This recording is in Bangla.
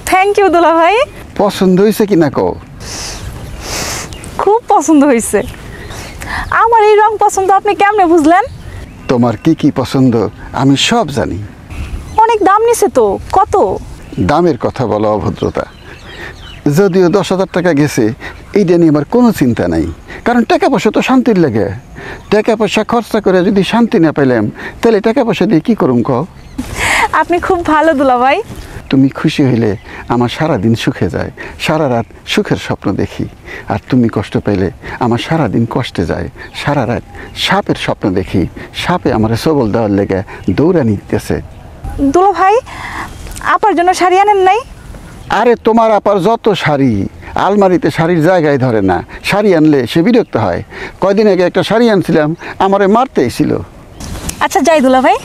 থ্যাংক ইউ দুলা ভাই। পছন্দ হয়েছে কিনা কও? খুব পছন্দ হয়েছে। আমার এই রং পছন্দ আপনি কেমনে বুঝলেন? তোমার কি কি পছন্দ আমি সব জানি। অনেক দাম নিছে তো, কত? দামের কথা বলো অভদ্রতা। যদিও 10,000 টাকা গেছে, এইটা নিয়ে আমার কোনো চিন্তা নাই, কারণ টাকা পয়সা তো শান্তির লাগে। টাকা পয়সা খরচা করে যদি শান্তি না পেলাম, তাহলে টাকা পয়সা দিয়ে কী করুম কও? আপনি খুব ভালো দুলা ভাই। তুমি খুশি হইলে আমার সারা দিন সুখে যায়, সারা রাত সুখের স্বপ্ন দেখি। আর তুমি কষ্ট পেলে আমার সারা দিন কষ্টে যায়, সারা রাত সাপের স্বপ্ন দেখি। সাপে আমার সবল দেওয়ার লেগে দৌড়ানি দিতেছে। দুলা ভাই, আপার জন্য শাড়ি আনেন নাই? আরে তোমার আপার যত শাড়ি, আলমারিতে শাড়ির জায়গায় ধরে না। শাড়ি আনলে সে বিরক্ত হয়। কয়দিন আগে একটা শাড়ি আনছিলাম, আমারে মারতে এসেছিল। আচ্ছা যাই দুলা ভাই।